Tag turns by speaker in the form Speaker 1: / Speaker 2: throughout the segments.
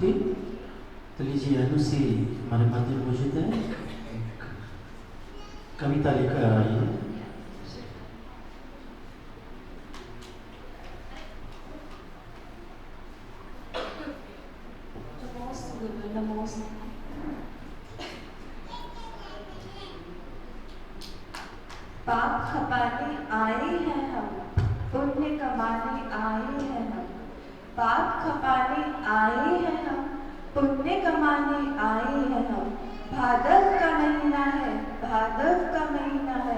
Speaker 1: की। तो लीजिए अनुश्री हमारे मध्य मौजूद है, एक कविता लेकर आई है।
Speaker 2: पाप खपाने आए हैं हम, पुण्य कमाने आए हैं हम। पाप खपाने आए हैं हम, पुण्य कमाने आए हैं हम। भादव का महीना है, भादव का महीना है,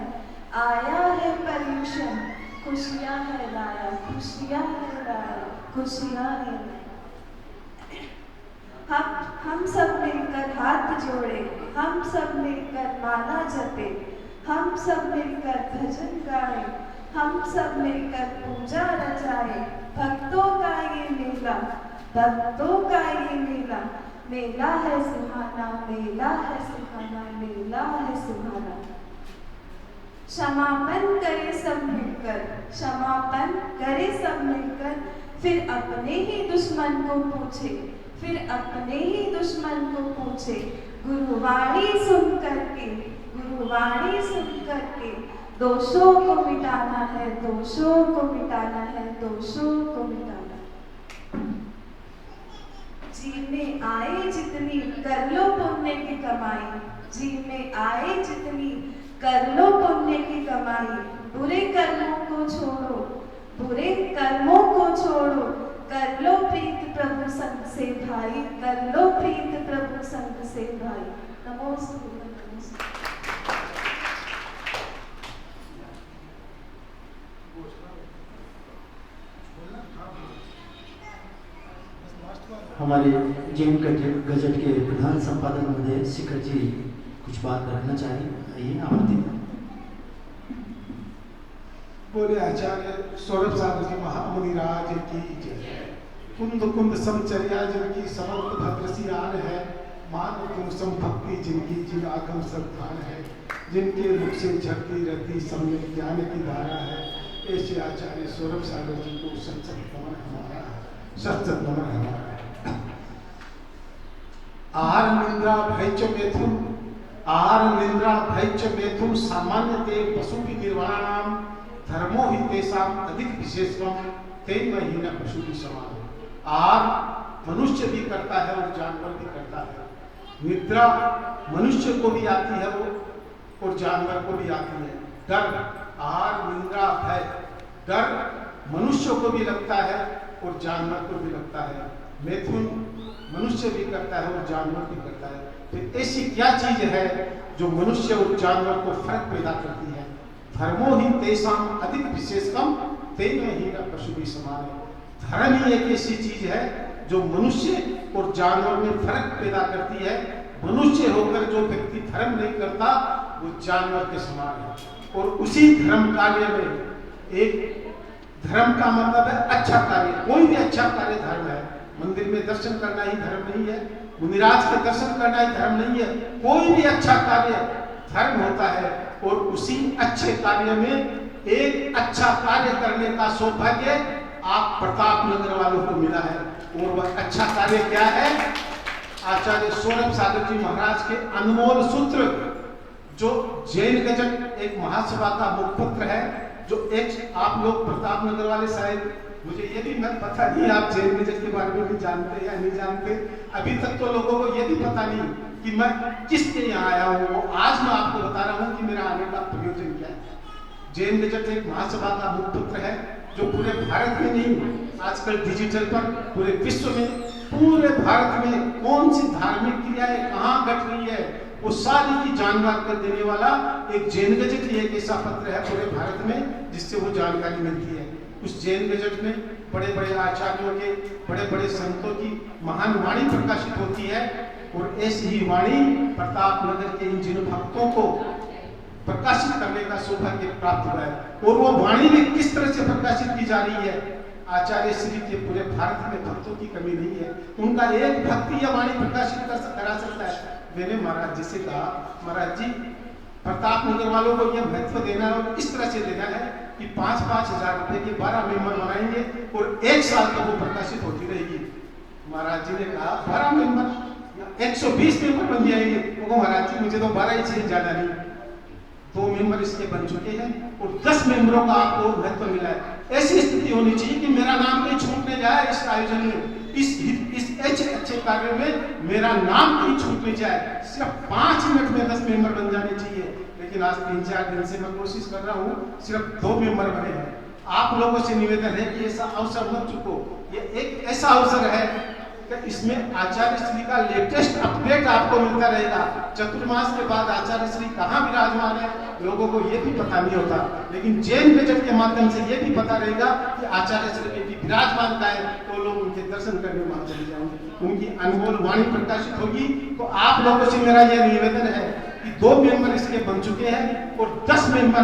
Speaker 2: आया है पर्यूषण, खुशियाँ है लाया, खुशियाँ है लाया, खुशियाँ है। हम सब मिलकर हाथ जोड़े, हम सब मिलकर माला जपे, हम सब मिलकर भजन गाए, हम सब मिलकर पूजा रचाए। भक्तों का ये मेला, भक्तों का ये मेला, मेला है सुहाना, मेला है सुहाना, मेला है सुहाना। क्षमापन करे सब मिलकर, क्षमापन करे सब मिलकर, फिर अपने ही दुश्मन को पूछे, फिर अपने ही दुश्मन को पूछे। गुरुवाणी सुन करके, गुरुवाणी सुन करके, दोषों को मिटाना है, दोषों को मिटाना है, दोषों को मिटाना। जी में आए जितनी कर लो पुण्य की कमाई, जी में आए जितनी कर लो पुण्य की कमाई। बुरे कर्मों को छोड़ो, बुरे कर्मों को छोड़ो, कर लो प्रीत प्रभु संग से भाई, कर लो प्रीत प्रभु संग से भाई। नमोस्तुते।
Speaker 1: हमारे जैन गजट के प्रधान संपादक महोदय शिखर जी कुछ बात रखना चाहिए, आइए आमंत्रित हैं।
Speaker 3: बोले आचार्य सौरभ सागर जी महामुनिराज की जय। कुंद कुंद समचर्या जिनकी समर्थ भद्र सियार है, मान तुम संभक्ति जिनकी जिन आगम श्रद्धान है, जिनके मुख से झरती रहती सम्यक ज्ञान की धारा है, ऐसे आचार्य सौरभ सागर जी को सत नमन हमारा है, सत नमन हमारा है। आर निंद्रा भय च मेथुन, आर निंद्रा भय च मेथुन, सामान्यते पशु की निर्वाणाम, धर्मो ही तेषाम अधिक विशेषम, तेन महीना पशु की समान। आर मनुष्य भी करता है और जानवर भी करता है। निद्रा मनुष्य को भी आती है वो और जानवर को भी आती है। डर, आर निंद्रा भय, डर मनुष्य को भी लगता है और जानवर को भी लगता है। मैथुन मनुष्य भी करता है और जानवर भी करता है। फिर ऐसी क्या चीज है जो मनुष्य और जानवर को फर्क पैदा करती है? धर्मो ही तेषाम अधिक विशेषकम, तेन ही न पशु भी समान है। धर्म ही एक ऐसी चीज है जो मनुष्य और जानवर में फर्क पैदा करती है। मनुष्य होकर जो व्यक्ति धर्म नहीं करता वो जानवर के समान है। और उसी धर्म कार्य में एक धर्म का मतलब है अच्छा कार्य, कोई भी अच्छा कार्य धर्म है। मंदिर में दर्शन करना ही धर्म नहीं है, मुनिराज के दर्शन करना ही धर्म नहीं है। कोई भी अच्छा कार्य धर्म होता है और उसी अच्छे कार्य में एक अच्छा कार्य करने का सौभाग्य आप प्रताप नगर वालों को मिला है। और वह अच्छा कार्य क्या है? आचार्य सौरभ सागर जी महाराज के अनमोल सूत्र, जो जैन गजट एक महासभा का मुखपत्र है, जो एक आप लोग प्रताप नगर वाले शायद, मुझे ये भी मत पता नहीं आप जैन गजट के बारे में भी जानते या नहीं जानते। अभी तक तो लोगों को ये भी पता नहीं कि मैं किसके यहाँ आया हूँ। आज मैं आपको बता रहा हूँ कि मेरा आने का प्रयोजन क्या है। जैन गजट एक महासभा का मुखपत्र है जो पूरे भारत में नहीं, आजकल डिजिटल पर पूरे विश्व में, पूरे भारत में कौन सी धार्मिक क्रियाएं कहाँ घट रही है वो सारी की जानकारी कर देने वाला एक जैन गजट ही एक ऐसा पत्र है पूरे भारत में जिससे वो जानकारी मिलती है। उस जैन गजट में बड़े बड़े आचार्यों के, बड़े बड़े संतों की महान वाणी प्रकाशित होती है। और ऐसी ही वाणी प्रताप नगर के इन जिन भक्तों को प्रकाशित करने का सौभाग्य प्राप्त हुआ है। और वो वाणी भी किस तरह से प्रकाशित की जा रही है? आचार्य श्री के पूरे भारत में भक्तों की कमी नहीं है। उनका एक भक्ति यह वाणी प्रकाशित करा सकता है। मैंने महाराज जी से कहा, महाराज जी प्रताप नगर वालों को यह महत्व देना है और इस तरह से देना है कि 5-5 हजार रुपए के 12 मेंबर बनाएंगे और 1 साल तक वो प्रकाशित होती रहेगी। महाराज जी ने कहा 12 मेंबर, 120 मेंबर बन जाएंगे। वो महाराज जी मुझे तो 12 ही चाहिए, ज्यादा नहीं। 2 मेंबर इसके बन चुके हैं और 10 मेंबरों का आपको महत्व मिला है। ऐसी स्थिति होनी चाहिए कि मेरा नाम कहीं छूटने जाए इस आयोजन में, इस अच्छे कार्य में मेरा नाम कहीं छूटने जाए। सिर्फ 5 मिनट में 10 मेंबर बन जाने चाहिए, लेकिन आज 3-4 दिन से मैं कोशिश कर रहा हूँ, सिर्फ 2 मेंबर बने हैं। आप लोगों से निवेदन है कि ऐसा अवसर मत चुको। ये एक ऐसा अवसर है कि इसमें आचार्य श्री का लेटेस्ट अपडेट आपको मिलता रहेगा। चतुर्मास के बाद आचार्य श्री कहाँ विराजमान है लोगों को ये भी पता नहीं होता, लेकिन जैन गजट के माध्यम से ये भी पता रहेगा कि आचार्य श्री की विराजमानता है, तो लोग उनके दर्शन करने वहां चले जाएंगे, उनकी अनमोल वाणी प्रकाशित होगी। तो आप लोगों से मेरा यह निवेदन है कि 2 मेंबर इसके बन चुके हैं और 10 मेंबर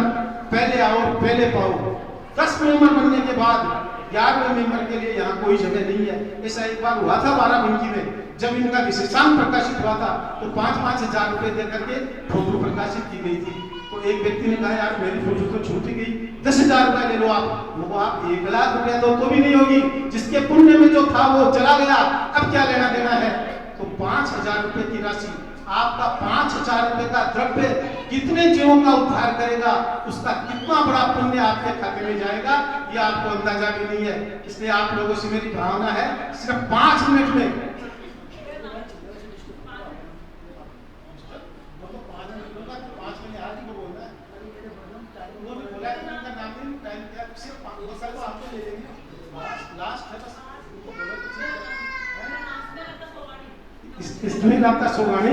Speaker 3: पहले आओ पहले पाओ। 10 मेंबर बनने के बाद 11वें मेंबर के लिए यहाँ कोई जगह नहीं है। ऐसा एक बार हुआ था बाराबंकी में, जब इनका विशेषांक प्रकाशित हुआ था तो 5-5 हजार रुपए देकर के फोटो प्रकाशित की गई थी। तो एक व्यक्ति ने कहा यार मेरी फोटो तो छूट गई, 10,000 रुपया ले लो आप। वो आप 1 लाख रुपया दो तो भी नहीं होगी, जिसके पुण्य में जो था वो चला गया, अब क्या लेना देना है। तो 5,000 रुपए की राशि, आपका 5,000 रुपए का द्रव्य कितने जीवों का उद्धार करेगा, उसका कितना बड़ा पुण्य आपके खाते में जाएगा, ये आपको अंदाजा भी नहीं है। इसलिए आप लोगों से मेरी भावना है, सिर्फ 5 मिनट में इसमें आपका सोगानी।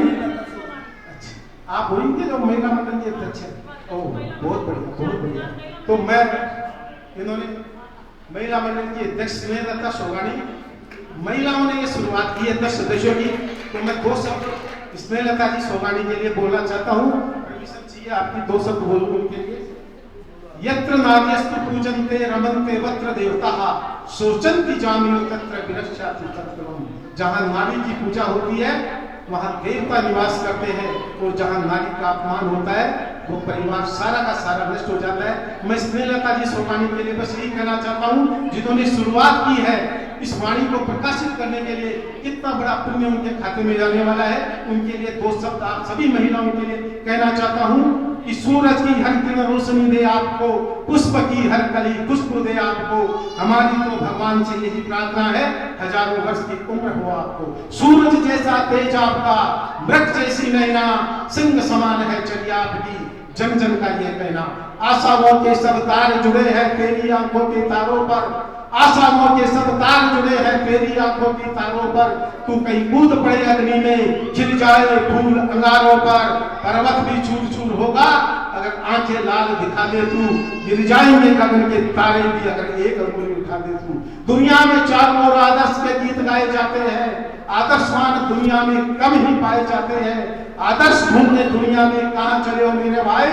Speaker 3: अच्छा, आप होंगे जो महिला मंडल के अध्यक्ष हैं। ओह बहुत बढ़िया, बहुत बढ़िया। तो मैं इन्होंने महिला मंडल की अध्यक्ष स्नेहलता सोगानी, महिलाओं ने ये शुरुआत की है 10 सदस्यों की। तो मैं 2 शब्द स्नेहलता जी सोगानी के लिए बोलना चाहता हूँ। परमिशन चाहिए आपकी, 2 शब्द बोलूँ उनके लिए। यत्र नार्यस्तु पूजन्ते रमन्ते वत्र देवताः शोचन्ति जामिनो तत्र विरक्षाति तत्त्वम्। जहाँ नारी की पूजा होती है वहाँ देवता निवास करते हैं, और जहाँ नारी का अपमान होता है वो परिवार सारा का सारा नष्ट हो जाता है। मैं स्नेहलता जी सोगानी के लिए बस यही कहना चाहता हूँ, जिन्होंने शुरुआत की है इस वाणी को प्रकाशित करने के लिए, कितना बड़ा पुण्य उनके खाते में जाने वाला है। उनके लिए 2 शब्द आप सभी महिलाओं के लिए कहना चाहता हूँ कि सूरज की हर किरण रोशनी दे आपको, पुष्प की हर कली खुशबू दे आपको। हमारी तो भगवान से यही प्रार्थना है, हजारों वर्ष की उम्र हो आपको। सूरज जैसा तेज आपका, मृग जैसी नैना, सिंह समान है चर्या आपकी, जन जन का ये कहना। आशाओं के सब तार जुड़े हैं तेरी आंखों के तारों पर, आशाओं के सब तार जुड़े हैं तेरी आंखों की तारों पर। तू कहीं कूद पड़े अग्नि में, खिल जाए फूल अंगारों पर, पर्वत भी चूर चूर होगा अगर आंखें लाल दिखा दे तू, गिर जाएंगे गगन के तारे भी अगर एक अंगुली उठा दे तू। दुनिया में चारों ओर आदर्श के गीत गाए जाते हैं, आदर्शवान दुनिया में कम ही पाए जाते हैं। आदर्श ढूंढने दुनिया में कहाँ चले हो मेरे भाई,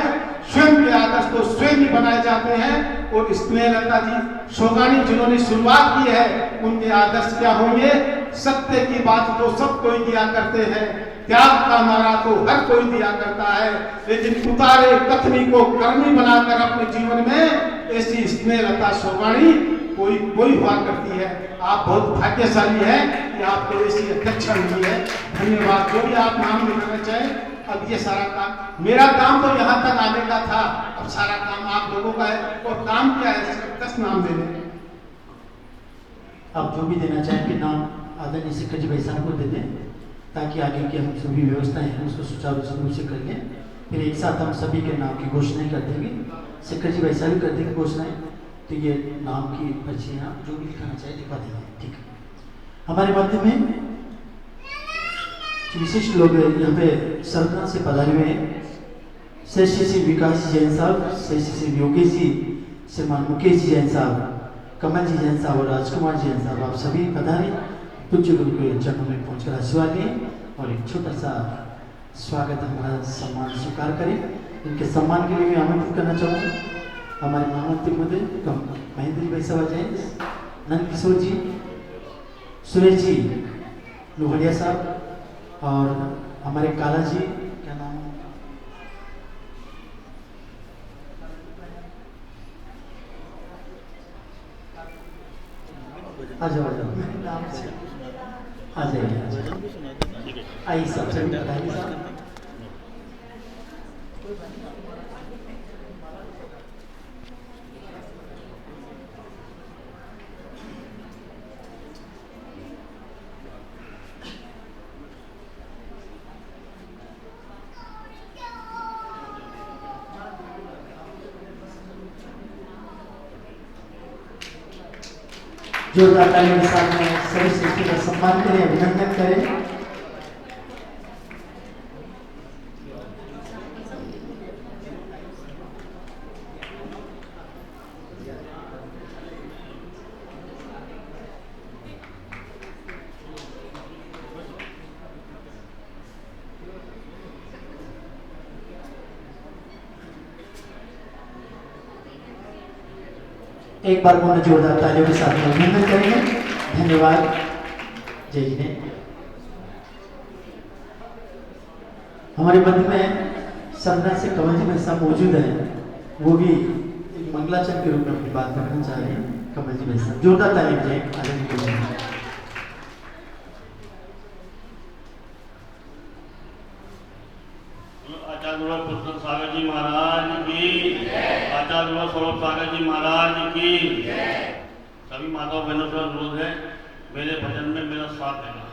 Speaker 3: स्वयं के आदर्श तो स्वयं ही बनाए जाते हैं। और स्नेहलता जी सोगानी जिन्होंने शुरुआत की है, उनके आदर्श क्या होंगे? सत्य की बात तो सब कोई दिया करते हैं, त्याग का नारा तो हर कोई दिया करता है, लेकिन उतारे कथनी को कर्मी बनाकर अपने जीवन में ऐसी स्नेहलता सोगानी कोई हुआ करती है। आप बहुत भाग्यशाली हैं कि आपको ऐसी अध्यक्षा मिली है। धन्यवाद। जो भी आप नाम लिखना चाहें। अब ये सारा काम, मेरा काम तो यहाँ तक आने का था, अब सारा काम आप लोगों का है। और काम क्या है? सिर्फ 10 नाम दे दें।
Speaker 1: आप जो भी देना चाहें कि नाम आदरणीय शिखर जी भाई साहब को दे दें, ताकि आगे की हम सभी व्यवस्थाएं हैं उसको सुचारू रूप से कर लें। फिर एक साथ हम सभी के नाम की घोषणाएं कर देंगे। शिखर जी भाई साहब कर देंगे घोषणाएं, तो ये नाम की पर्चियाँ जो भी लिखाना चाहिए लिखवा देंगे। ठीक है। हमारे मध्य में विशिष्ट लोग यहाँ पे सरना से पधारे हुए हैं। श्रेष्ठ श्री विकास जी जैन साहब, श्रेष्ठ श्री योगेश जी, श्रीमान मुकेश जी जैन साहब, कमल जी जैन साहब और राजकुमार जी जैन साहब, आप सभी पधारे। पूज्य गुरु के चरणों में पहुंचकर आशीर्वाद लें और एक छोटा सा स्वागत हमारा सम्मान स्वीकार करें। इनके सम्मान के लिए मैं आमंत्रित करना चाहूँगा हमारे महामंत्री महोदय महेंद्र भाई साहब जैन, नंद किशोर जी, सुरेश जी लोहड़िया साहब और हमारे काला जी, क्या नाम है? आ जाओ। आ जाइए, आ जाइए। आइए सब सभी बताइए साहब। जोरदार तालियों के साथ में सभी शिक्षकों का सम्मान करें, अभिनंदन करें। एक बार पुनः जोरदार तालियों के साथ में अभिनंदन करेंगे। धन्यवाद जय जी ने। हमारे मध्य में सरना से कमल जी भाई साहब मौजूद हैं, वो भी एक मंगलाचरण के रूप में अपनी बात करना चाह रहे हैं। कमल जी भाई साहब जोरदार ताली बजाएं आनंद के लिए।
Speaker 4: आचार्य पुष्कर सागर जी महाराज की, आचार्य स्वरूप सागर जी महाराज की। सभी माताओं बहनों से अनुरोध है मेरे भजन में मेरा साथ देना।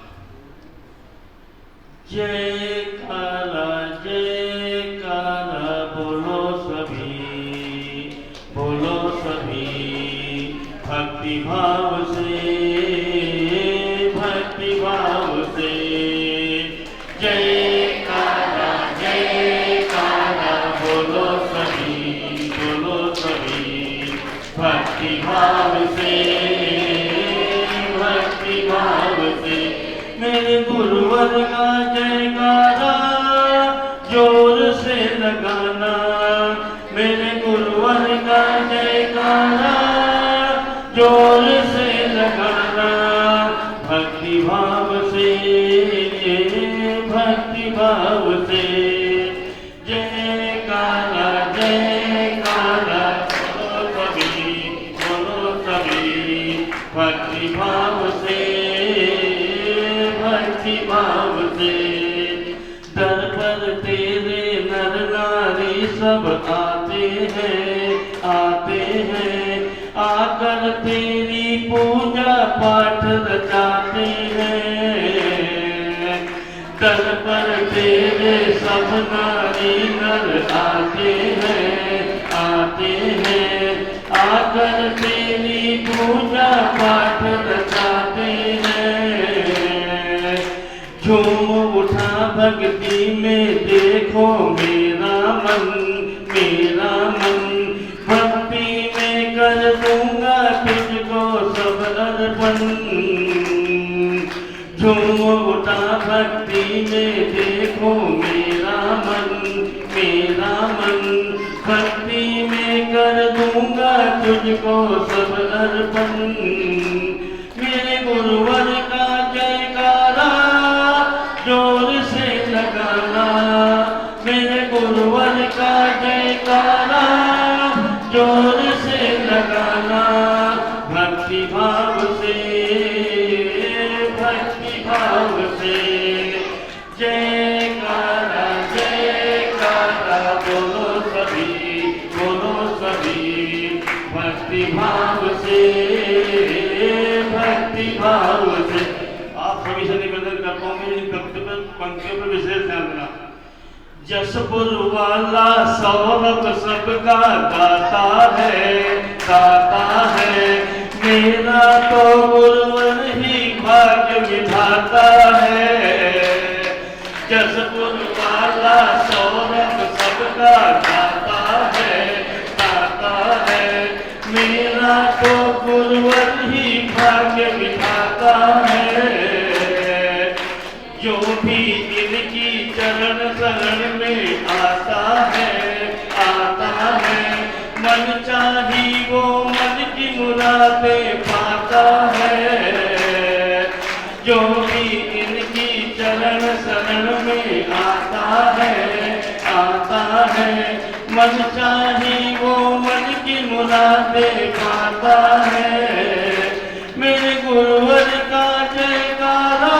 Speaker 4: जय काला बोलो सभी भक्ति भाव से जय काला बोलो सभी भक्ति भाव से मेरे गुरुवर का जयकारा जोर से लगाना, मेरे गुरुवर का जयकारा जोर से लगाना। भक्ति भाव से जयकारा बोलो सभी भक्ति भाव से दर पर तेरे नर नारी सब आते हैं आकर तेरी पूजा पाठ रचाते हैं। दर पर तेरे सब नारी नर आते हैं आकर तेरी पूजा पाठ रचाते हैं। झूम उठा भक्ति में देखो मेरा मन भक्ति में कर दूंगा तुझको सब अर्पण। झूम उठा भक्ति में देखो मेरा मन भक्ति में कर दूंगा तुझको सब अर्पण। मेरे गुरुवर का जयकारा जोर से लगाना, मेरे गुरुवर का जयकारा जोर से लगाना। भक्ति भाव से जयकारा बोलो सभी भक्ति भाव से आप सभी से निवेदन करता हूँ मेरी पंक्तियों पर विशेष ध्यान देना। जसपुर वाला सौरभ सबका दाता है मेरा तो गुरुवर ही भाग्य विधाता है। जसपुर वाला सौरभ सबका दाता है मेरा तो गुरुवर ही भाग्य विधाता है। जो भी इनकी चरण शरण में आता है मन चाही वो मन की मुरादें पाता है। जो भी इनकी चरण शरण में आता है मन चाही वो मन की मुरादें पाता है। मेरे गुरुवर का जयकारा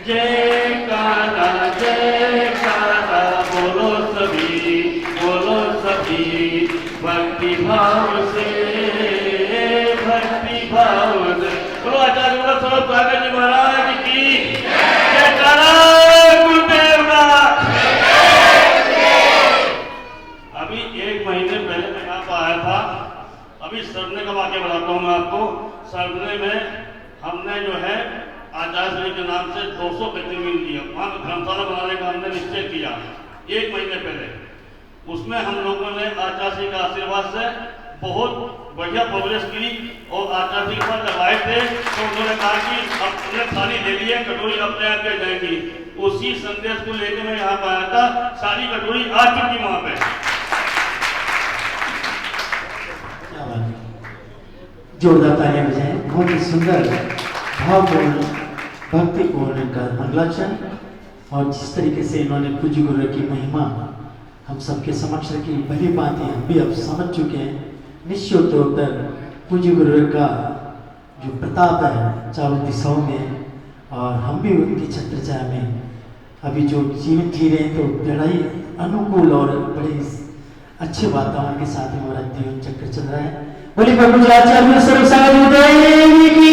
Speaker 4: जयकारा जयकारा बोलो सभी भक्ति भाव से बोलो आचार्य बोलो स्वरूप सागर जी महाराज की जयकारा गुरुदेव का। अभी 1 महीने पहले मैं यहाँ पर आया था। अभी सरने का वाक्य बताता हूँ मैं आपको। सरने में हमने जो है आचार्य श्री के नाम से 200 कच्ची जमीन ली है। वहाँ धर्मशाला बनाने का हमने निश्चय किया 1 महीने पहले। उसमें हम लोगों ने आचार्य श्री का आशीर्वाद से बहुत बढ़िया प्रोग्रेस की और आचार्य जी के पास जब आए थे तो उन्होंने कहा कि अब तुमने थाली ले ली है, कटोरी अपने आप ले जाएंगी। उसी संदेश को लेकर मैं यहाँ पर आया था। सारी कटोरी आ चुकी वहां पे।
Speaker 1: क्या बात है, जोरदार तालियां बजाएं। बहुत ही सुंदर भावपूर्ण भक्तिपूर्ण इनका मंगलाचरण और जिस तरीके से इन्होंने पूज्य गुरु की महिमा हम सबके समक्ष रखी, भली बातें हम भी अब समझ चुके हैं। निश्चयोत्तर पूज्य गुरु का जो प्रताप है चारों दिशाओं में और हम भी उनकी छत्रछाया में अभी जो जीवन जी रहे हैं तो बड़ा ही अनुकूल और बड़े अच्छे वातावरण के साथ हमारा जीवन चक्र चल रहा है। बोलिए प्रभु आचार्य स्वरूप सागर गुरुदेव की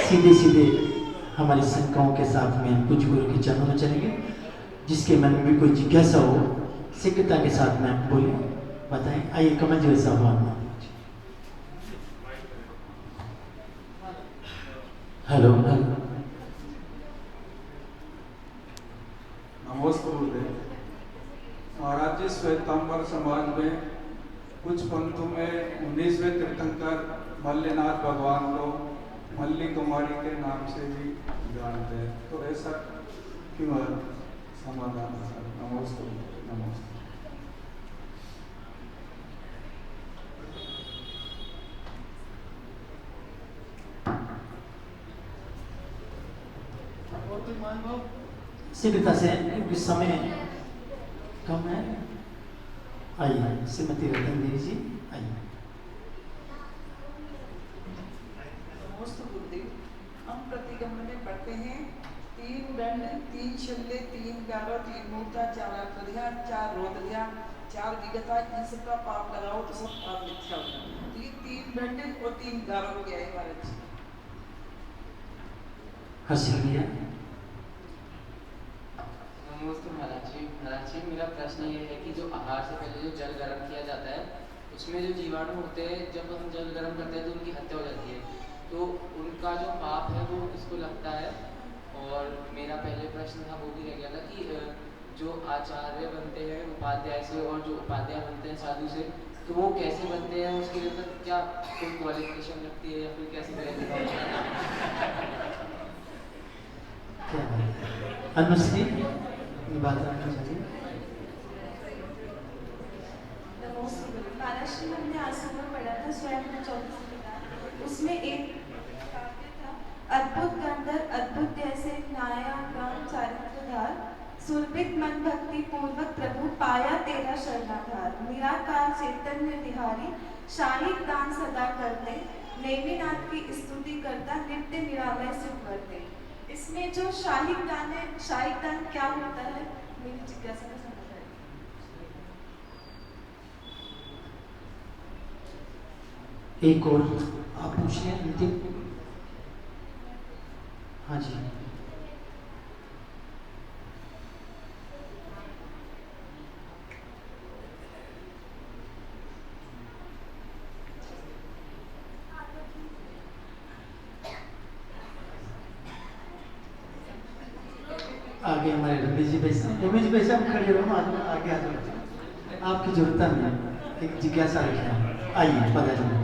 Speaker 1: सीधे सीधे हमारी शंकाओं के साथ में हम पूज्य गुरु के चरणों में चलेंगे। जिसके मन में भी कोई जिज्ञासा हो शीघ्रता के साथ में आप बोलिए, बताएं। आइए कमल जी साहब। Hello hello.
Speaker 5: नमस्ते गुरुदेव महाराज जी। श्वेतांबर समाज में कुछ पंथों में 19वें तीर्थंकर मल्लिनाथ भगवान को मल्ली कुमारी के नाम से भी जानते हैं, तो ऐसा क्यों है? समाधान सर। नमस्ते नमस्ते।
Speaker 1: शीघ्रता से क्योंकि समय कम है। आइए श्रीमती रतन देवी जी आइए।
Speaker 6: नमस्ते गुरुदेव। हम प्रतिगमन में पढ़ते हैं 3 दंड 3 शल्य 3 गारो 3 मूर्ता 4 आकृतियां 4 रोदलियां 4 विगता, इन सबका पाप लगाओ तो सब पाप मिथ्या हो जाए। ये 3 दंड और 3 गारो हो गया है महाराज जी।
Speaker 1: हर्षिल भैया।
Speaker 7: नमस्ते महाराज जी। महाराज जी मेरा प्रश्न ये है कि जो आहार से पहले जो जल गर्म किया जाता है उसमें जो जीवाणु होते हैं जब हम जल गर्म करते हैं तो उनकी हत्या हो जाती है, तो उनका जो पाप है वो इसको लगता है। और मेरा पहले प्रश्न था वो भी रह गया था कि जो आचार्य बनते हैं उपाध्याय से और जो उपाध्याय बनते हैं साधु से, तो वो कैसे बनते हैं? उसके लिए मतलब क्या कोई क्वालिफिकेशन लगती है या फिर कैसे करेंगे?
Speaker 1: अनुश्री बात
Speaker 2: महाराष्ट्र में हमने आज सुबह पढ़ा था स्वयं 24 उसमें एक काव्य था, अद्भुत गंधर अद्भुत जैसे न्यायागम चारित्रधार, सुरभित मन भक्ति पूर्वक प्रभु पाया तेरा शरणाधार, निराकार चैतन्य विहारी शाही दान सदा करते, नेमिनाथ की स्तुति करता नित्य निरामय सुख करते। इसमें जो शाही दान है, शाही दान क्या होता है? मेरी जिज्ञासा का समाधान।
Speaker 1: एक और आप पूछिए अंतिम। हाँ जी। आगे हमारे रमेश जी भाई साहब खड़े रहो ना, आगे आ जाओ। आपकी जरूरत नहीं, एक जिज्ञासा रखिए। आइए पता चलो।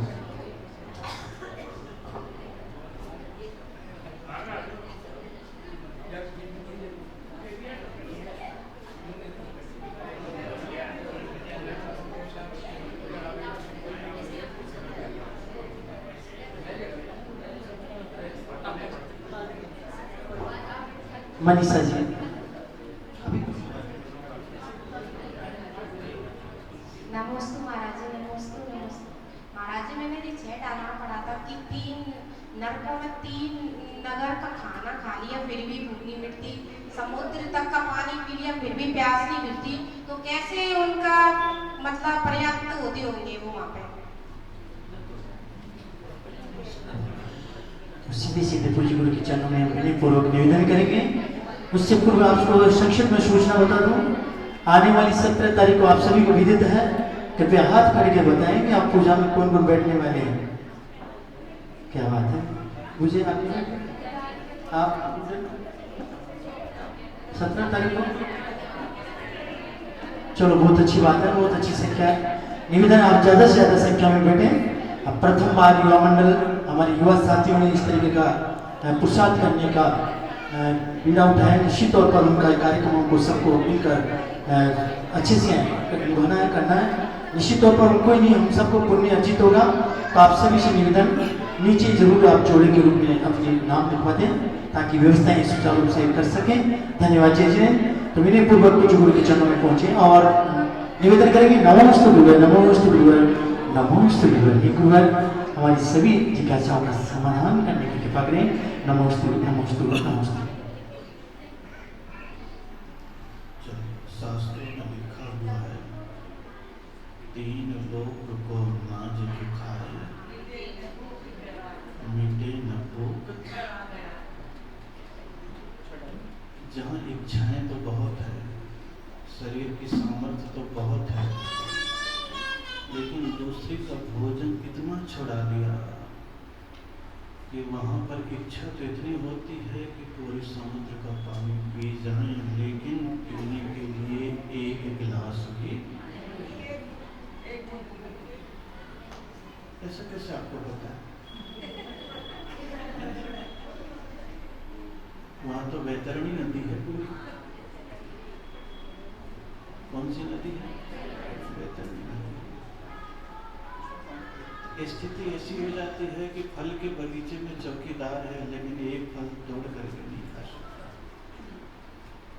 Speaker 1: मनीषा जी
Speaker 8: नमस्ते महाराज जी। नमस्ते नमस्ते। डालना पड़ा था कि 3 नरकों में 3 नगर का खाना खा लिया फिर भी भूख नहीं मिटती, समुद्र तक का पानी पी लिया फिर भी प्यास नहीं मिटती, तो कैसे उनका मतलब पर्याप्त होते होंगे वो वहाँ पे?
Speaker 1: सीधे सीधे पूज्य गुरु के चरणों में विनय पूर्वक निवेदन करेंगे। उससे पूर्व आपको संक्षिप्त में सूचना बता दूं, आने वाली 17 तारीख को आप सभी को विदित है, कृपया हाथ करके बताएंगे आप पूजा में कौन कौन बैठने वाले हैं। क्या बात है, मुझे आप 17 तारीख को, चलो बहुत अच्छी बात है, बहुत अच्छी संख्या है। निवेदन आप ज्यादा से ज्यादा संख्या में बैठे। अब प्रथम बार युवा मंडल हमारे युवा साथियों ने इस तरीके का पुरुषार्थ करने का बीड़ा उठाया। निश्चित तौर पर उनका कार्यक्रमों को सबको मिलकर अच्छे से निभाना है, करना है। निश्चित तौर पर उनको ही नहीं, हम सबको पुण्य अर्जित होगा। तो आप सभी से निवेदन, नीचे जरूर आप जोड़े के रूप में अपने नाम लिखवा दें ताकि व्यवस्थाएं सुचारू रूप से कर सकें। धन्यवाद जय। तो विनय पूर्वक पूज्य गुरु के चरणों में पहुंचे और निवेदन करेंगे नमोस्तु गुरुवर, नमोस्तु गुरुवर, नमोस्तु गुरुवर। हे गुरुवर, हमारी सभी जिज्ञासाओं का समाधान करने की कृपा करें। नमोस्तु नमोस्तु नमोस्तु।
Speaker 3: शास्त्रों में लिखा हुआ है, 3 लोग को नाज खाए, मिटे न भूख। जहाँ इच्छाएं तो बहुत है, शरीर की सामर्थ्य तो बहुत है, लेकिन दूसरे का भोजन इतना छुड़ा लिया कि वहाँ पर इच्छा तो इतनी होती है कि पूरे समुद्र का पानी पी जाए, लेकिन पीने के लिए 1 गिलास भी। ऐसा कैसे आपको पता है? वहाँ तो वैतरणी नदी है पूरी। कौन सी नदी है? वैतरणी नदी। स्थिति ऐसी हो जाती है कि फल के बगीचे में चौकीदार है, लेकिन एक फल तोड़ करके नहीं खा सकता।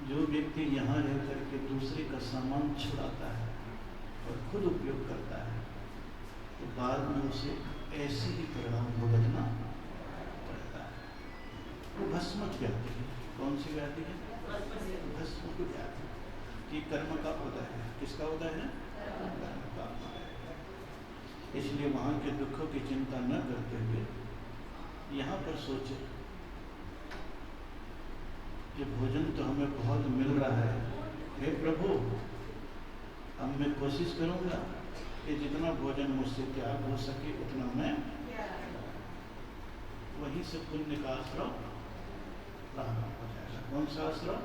Speaker 3: जो व्यक्ति यहाँ रह करके दूसरे का सामान छुड़ाता है और खुद उपयोग करता है, तो बाद में उसे ऐसे ही परिणाम भुगतना पड़ता है। वो भस्म व्याधि है। कौन सी व्याधि है? भस्म की व्याधि, कि कर्म का उदय है। किसका उदय है? कर्म का उदय। इसलिए वहाँ के दुखों की चिंता न करते हुए यहाँ पर सोचे कि भोजन तो हमें बहुत मिल रहा है, हे प्रभु, अब मैं कोशिश करूँगा कि जितना भोजन मुझसे त्याग हो सके उतना मैं, वहीं से पुण्य का आश्रय प्रारंभ हो जाएगा। कौन सा आश्रय?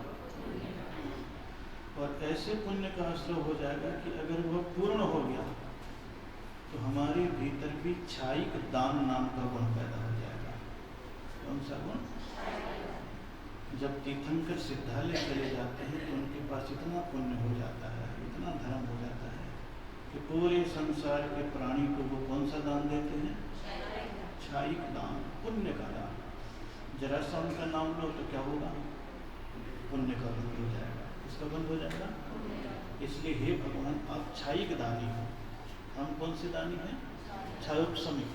Speaker 3: और ऐसे पुण्य का आश्रय हो जाएगा कि अगर वह पूर्ण हो गया तो हमारे भीतर भी क्षायिक दान नाम का गुण पैदा हो जाएगा। कौन सा गुण? जब तीर्थंकर सिद्धालय चले जाते हैं तो उनके पास इतना पुण्य हो जाता है, इतना धर्म हो जाता है कि पूरे संसार के प्राणी को वो कौन सा दान देते हैं? क्षायिक दान, पुण्य का दान। जरा सा उनका नाम लो तो क्या होगा? पुण्य का बंद हो जाएगा। इसका बंद हो जाएगा। इसलिए हे भगवान, आप क्षायिक दानी हो। हम कौन से दानी हैं? क्षयोपशमी।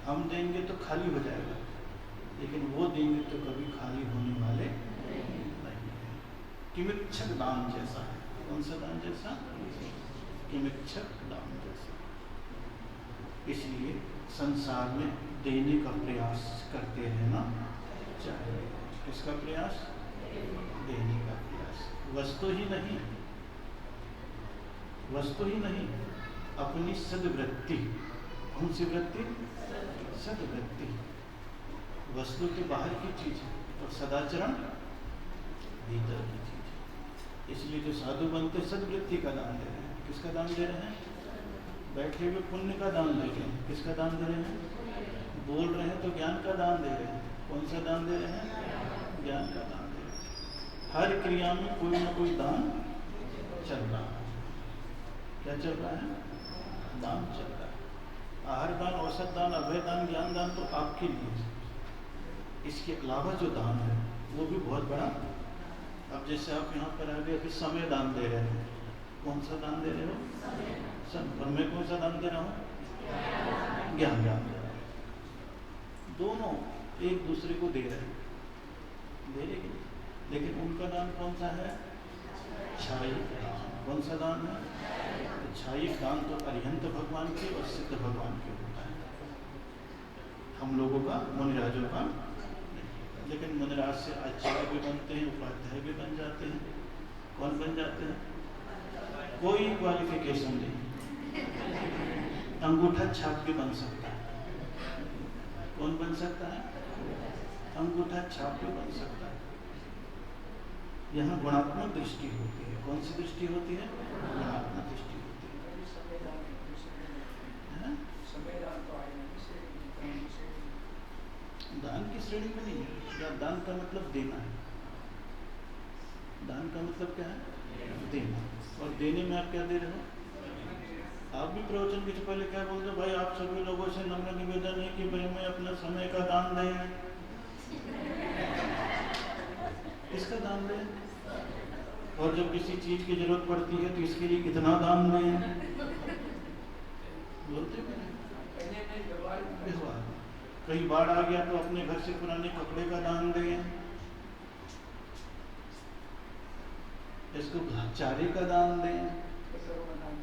Speaker 3: हम देंगे तो खाली हो जाएगा, लेकिन वो देंगे तो कभी खाली होने वाले नहीं है। किमिच्छक दान जैसा है। कौन सा दान जैसा? किमिच्छक दान जैसा। इसलिए संसार में देने का प्रयास करते रहना चाहिए। किसका प्रयास? देने का प्रयास। वस्तु ही नहीं, वस्तु ही नहीं, अपनी सद्वृत्ति। कौन सी वृत्ति? सद्वृत्ति। वस्तु तो बाहर की चीज है और सदाचरण भीतर की चीज है। इसलिए जो साधु बनते सद्वृत्ति का दान दे रहे हैं। किसका दान दे रहे हैं? बैठे हुए पुण्य का दान दे रहे हैं। किसका दान दे रहे हैं? बोल रहे हैं तो ज्ञान का दान दे रहे हैं। कौन सा दान दे रहे हैं? ज्ञान का दान दे रहे हैं। हर क्रिया में कोई ना कोई दान चल रहा है। क्या चल रहा है? दान चल रहा है। आहार दान, औसत दान, अभय दान, ज्ञान दान तो आपके लिए। इसके अलावा जो दान है वो भी बहुत बड़ा। अब जैसे आप यहाँ पर आ गए, अभी समय दान दे रहे हैं। कौन सा दान दे रहे हो? समय। और मैं कौन सा दान दे रहा हूँ?
Speaker 9: ज्ञान दे रहा है। दोनों एक दूसरे को दे रहे हैं, दे रहे हैं। लेकिन उनका दान कौन सा है? छाई दान। कौन सा दान है? छाई दान तो अरिहंत भगवान के और सिद्ध भगवान के होता है, हम लोगों का, मुनिराजों का। लेकिन मुनिराज से आचार्य भी बनते हैं, उपाध्याय भी बन जाते हैं। कौन बन जाते हैं? कोई क्वालिफिकेशन नहीं, अंगूठा छाप भी बन सकता है। कौन बन सकता है? अंगूठा छाप भी बन सकता है। यहाँ गुणात्मक दृष्टि होती है। कौन सी दृष्टि होती है? गुणात्मक दृष्टि होती है। दान की श्रेणी में नहीं है। दान का मतलब देना है। दान का मतलब क्या है? देना। और देने में आप क्या दे रहे हो? आप भी प्रवचन के पहले क्या बोलते हो? भाई आप सभी लोगों से नम्र निवेदन है कि भाई मैं अपना समय का दान दें। इसका दान दें। और जब किसी चीज की जरूरत पड़ती है तो इसके लिए कितना दान दें? बोलते भी नहीं। कहीं बाढ़ आ गया तो अपने घर से पुराने कपड़े का दान दें, इसको चारे का दान दें।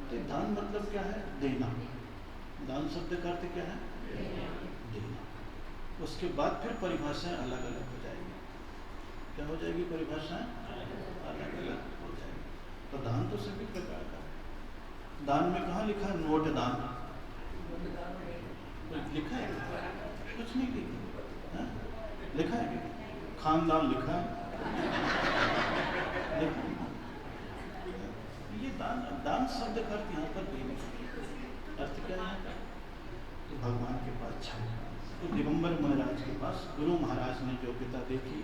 Speaker 9: तो दान मतलब क्या है? देना। दान शब्द का अर्थ क्या है? देना। उसके बाद फिर परिभाषाएं अलग अलग हो जाएगी। क्या हो जाएगी? परिभाषाएं अलग अलग हो जाएगी। तो दान तो सभी प्रकार का है। दान में कहाँ लिखा? नोट दान लिखा है? कुछ नहीं लिखा। लिखा है क्या? खानदान लिखा है? ये दान, दान शब्द का अर्थ यहाँ पर देने। अर्थ क्या है? तो भगवान के पास छाया। तो दिगंबर मुनिराज के पास गुरु महाराज ने योग्यता देखी,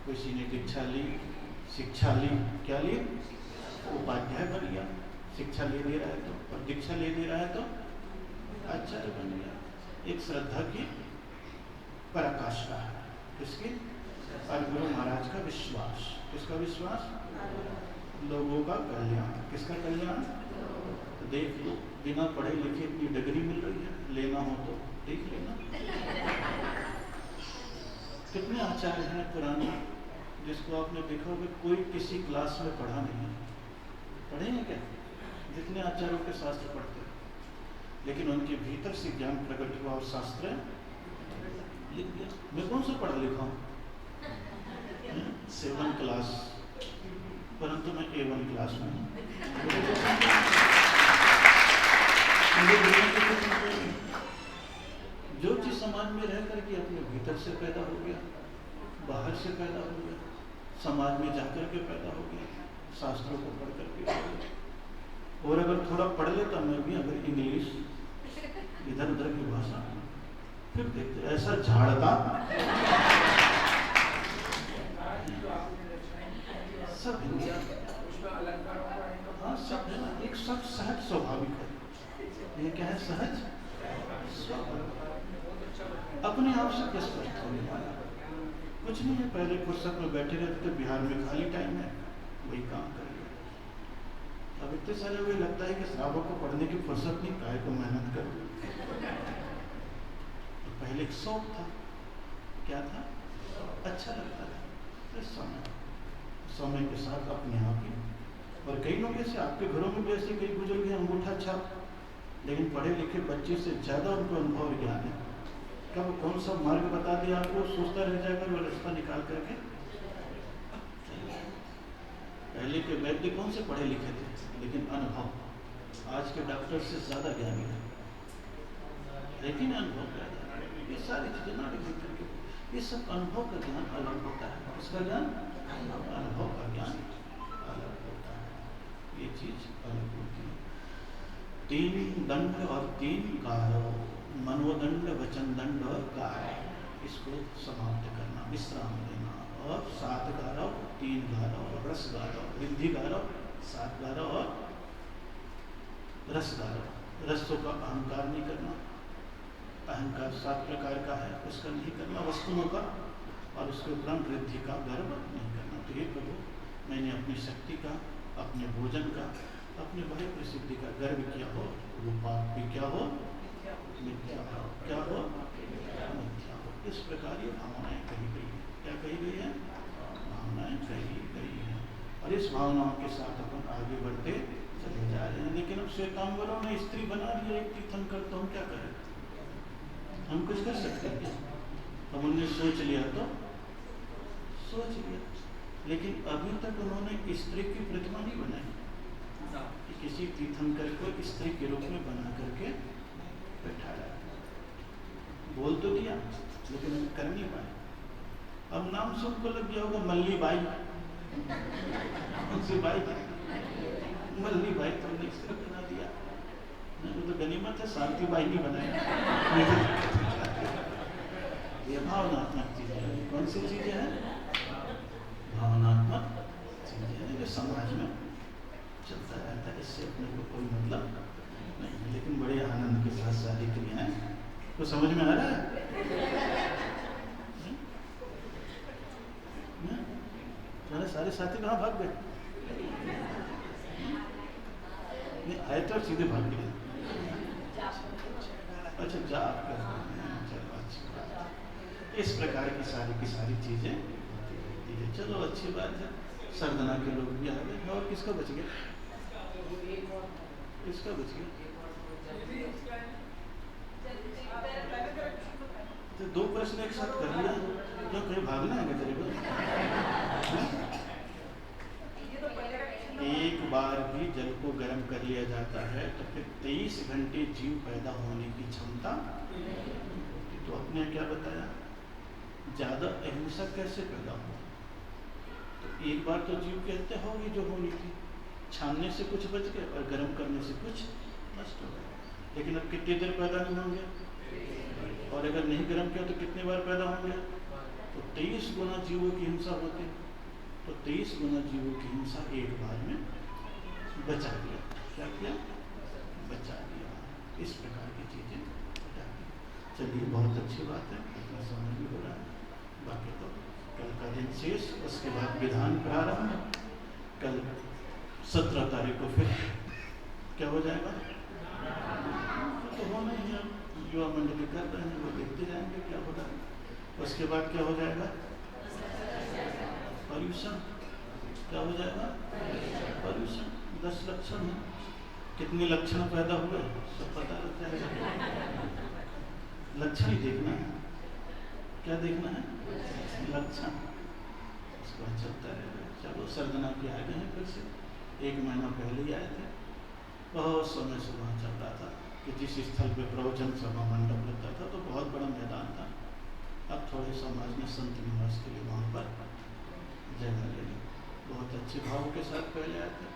Speaker 9: किसी ने दीक्षा ली, शिक्षा ली। क्या ली? उपाध्याय बन गया। शिक्षा ले दे रहा है तो, और दीक्षा ले दे रहा है तो आचार्य बन गया। एक श्रद्धा की पराकाष्ठा है। किसकी? और गुरु महाराज का विश्वास। किसका विश्वास? लोगों का कल्याण। किसका कल्याण? तो देख लो, बिना पढ़े लिखे इतनी डिग्री मिल रही है, लेना हो तो देख लेना। कितने आचार्य हैं पुराने जिसको आपने देखा होगा कोई किसी क्लास में पढ़ा नहीं है। पढ़े हैं क्या? जितने आचार्यों के शास्त्र पढ़ते हैं, लेकिन उनके भीतर से ज्ञान प्रकट हुआ और शास्त्र लिख दिया। मैं कौन सा पढ़ा लिखा हूँ? 7 क्लास, परंतु मैं A1 क्लास में हूँ। जो चीज समाज में रह करके अपने भीतर से पैदा हो गया, बाहर से पैदा हो गया, समाज में जाकर के पैदा हो गया, शास्त्रों को पढ़ करके हो गया। और अगर थोड़ा पढ़ लेता मैं भी, अगर इंग्लिश इधर उधर की भाषा, फिर देखते ऐसा झाड़ता सब हिंदी। हाँ सब है ना, एक सब सहज स्वाभाविक है। ये क्या है? सहज स्वाभाविक, अपने आप से किस स्पष्ट होने वाला कुछ नहीं है। पहले फुर्सत में बैठे रहते थे, बिहार में खाली टाइम है, वही काम कर लिया। अब इतने सारे वही लगता है कि श्रावक को पढ़ने की फुर्सत नहीं, काहे को मेहनत करो। तो पहले एक शौक था। क्या था? अच्छा लगता था। समय के साथ अपने आप ही, और कई लोग ऐसे आपके घरों में भी ऐसे कई बुजुर्ग हैं अंगूठा छाप, लेकिन पढ़े लिखे बच्चे से ज्यादा उनको अनुभव ज्ञान है। कब कौन सा मार्ग बता दिया आपको, सोचता रह जाएगा, वो रास्ता निकाल करके। पहले के वैद्य कौन से पढ़े लिखे थे, लेकिन अनुभव। आज के डॉक्टर से ज्यादा ज्ञानी है, लेकिन अनुभव ज्यादा। ये सारी चीजें नाटक करके, ये सब अनुभव का ज्ञान अलग होता है। उसका ज्ञान, अनुभव का ज्ञान अलग होता है। ये चीज अलग होती है। 3 दंड और 3 गारव, मनोदंड, वचन दंड और गारव, इसको समाप्त करना, विश्राम देना। और 7 गारव, 3 गारव, रस गारव, रिद्धि गारव, 7 गारव और रस गारव। रसों का अहंकार नहीं करना, अहंकार 7 प्रकार का है, उसका नहीं करना, वस्तुओं का, और उसके उपरांत रिद्धि का गर्व नहीं करना। तो ये प्रभु, मैंने अपनी शक्ति का, अपने भोजन का, अपने बड़े प्रसिद्धि का गर्व किया हो, वो पाप भी क्या हो, मिथ्या इस प्रकार ये भावनाएं कही गई है। क्या कही गई है? भावनाएं कही गई है, और इस भावनाओं के साथ अपन आगे बढ़ते चले जा रहे हैं। लेकिन अब श्वेतांबरों ने स्त्री बना लिया एक तीर्थंकर, तो हम क्या करें? हम कुछ कर सकते हैं क्या? अब उन्होंने सोच लिया तो सोच लिया, लेकिन अभी तक उन्होंने स्त्री की प्रतिमा नहीं बनाई कि किसी तीर्थंकर को स्त्री के रूप में बना करके बैठाया। बोल तो दिया लेकिन हम कर नहीं पाए। अब नाम से उनको लग गया होगा मल्ली बाई, उनसे बाई मल्ली बाई तो हमने स्त्री बना दिया। वो तो गनीमत है शांति बाई नहीं बनाया। ये भावनात्मक चीजें हैं। कौन सी चीजें हैं? भावनात्मक चीजें हैं जो समाज में चलता रहता है, इससे अपने को कोई मतलब नहीं। लेकिन बड़े आनंद के साथ सारी क्रियाएं तो समझ में आ रहा है? सारे साथी कहाँ भाग गए? नहीं आए तो सीधे भाग गए। अच्छा जा चलो अच्छी बात। इस प्रकार की सारी चीजें होती है। चलो अच्छी बात है। सरदना के लोग भी आ गए। और किसका बच गया? किसका बच गया? तो दो प्रश्न एक साथ कर लिया, जो कहीं भागना है तेरे को? एक बार भी जल को गर्म कर लिया जाता है तो फिर 23 घंटे जीव पैदा होने की क्षमता। तो आपने क्या बताया? ज्यादा अहिंसा कैसे पैदा हुआ? तो एक बार तो जीव की हत्या होगी जो होनी थी, छानने से कुछ बच गया और गर्म करने से कुछ नष्ट हो गया। लेकिन अब कितनी देर पैदा नहीं होंगे, और अगर नहीं गर्म किया तो कितनी बार पैदा होंगे? तो 23 गुना जीवों की हिंसा होती। तो 23 गुना जीवों की हिंसा एक बार में बचा दिया। क्या किया? बचा दिया। इस प्रकार की चीजें बचा दी। चलिए बहुत अच्छी बात है, इतना समझ भी हो रहा है। बाकी तो कल का दिन शेष, उसके बाद विधान प्रारंभ। कल 17 तारीख को फिर क्या हो जाएगा? तो होना ही है, युवा मंडली कर रहे हैं, वो देखते जाएंगे क्या हो रहा है। उसके बाद क्या हो जाएगा? पर्यूषण। क्या हो जाएगा? पर्यूषण। 10 लक्षण है। कितने लक्षण पैदा हुए सब पता लग जाएगा। लक्षण ही देखना है। क्या देखना है? लक्षण। उसको चलता रहेगा। चलो सरदना के आ गए हैं फिर से। 1 महीना पहले ही आए थे। बहुत समय से वहाँ चल रहा था कि जिस स्थल पे प्रवचन सभा मंडप लगता था तो बहुत बड़ा मैदान था। अब थोड़े समाज ने संत निवास के लिए वहाँ पर जगह ले ली। बहुत अच्छे भाव के साथ पहले आए थे।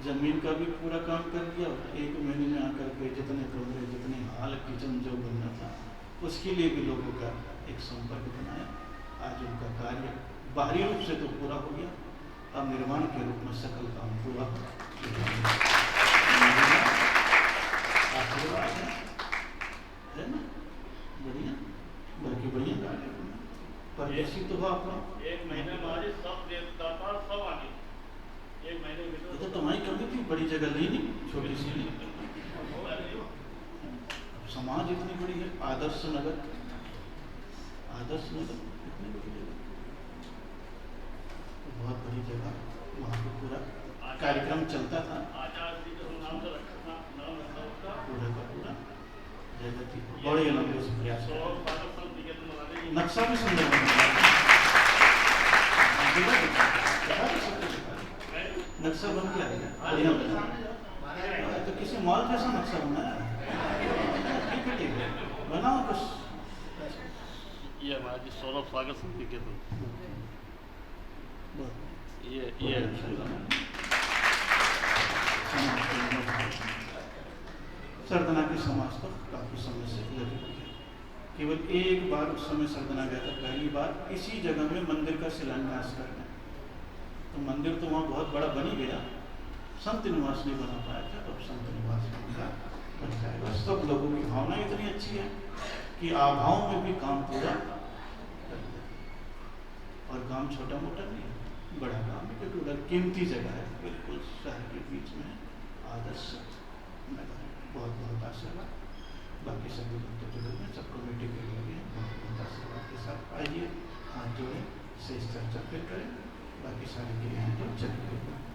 Speaker 9: जमीन का भी पूरा काम कर दिया। 1 महीने में आकर के जितने कमरे, जितने हाल, किचन जो बनना था उसके लिए भी लोगों का एक संपर्क बनाया। आज उनका कार्य बाहरी रूप से तो पूरा हो गया, अब निर्माण के रूप में सकल काम पूरा आशीर्वाद है ना? बढ़िया, बल्कि बढ़िया कार्य पर ऐसी तो हुआ अपना
Speaker 4: 1 महीने बाद सब देवता था, सब आगे 1 महीने में
Speaker 9: तो तुम्हारी कमी थी, बड़ी जगह ली नहीं, छोटी सी ली। समाज इतनी बड़ी है। आदर्श नगर इतनी बड़ी जगह, तो बहुत बड़ी जगह, वहाँ पे पूरा कार्यक्रम चलता था। पूरा का पूरा जगह थी, बड़े लंबे से प्रयास। नक्शा भी सुंदर नक्शा बन गया बढ़िया बना। तो किसी मॉल जैसा नक्शा बनाया ठीक है, बनाओ कुछ।
Speaker 4: ये हमारी सौरभ स्वागत समिति के ये
Speaker 9: सरदना की समाज तो काफी समय से लगी हुई है। केवल एक बार उस समय सरदना गया था, पहली बार इसी जगह में मंदिर का शिलान्यास करने। तो मंदिर तो वहाँ बहुत बड़ा बन ही गया, संत निवास नहीं बना पाया था, तो अब संत निवास बन जाएगा। सब लोगों की भावना इतनी अच्छी है कि आभाओं में भी काम पूरा कर दिया। और काम छोटा मोटा नहीं है, बड़ा काम है, क्योंकि उधर कीमती जगह है, बिल्कुल शहर के बीच में आदर्श नगर। बहुत बहुत आशीर्वाद। बाकी सभी लोग तो जुड़े हुए, सब कमेटी के लोग हैं, बहुत बहुत आशीर्वाद। जो है शेष चर्चा फिर करें, बाकी सारी क्रियाएं तो चल रही हैं।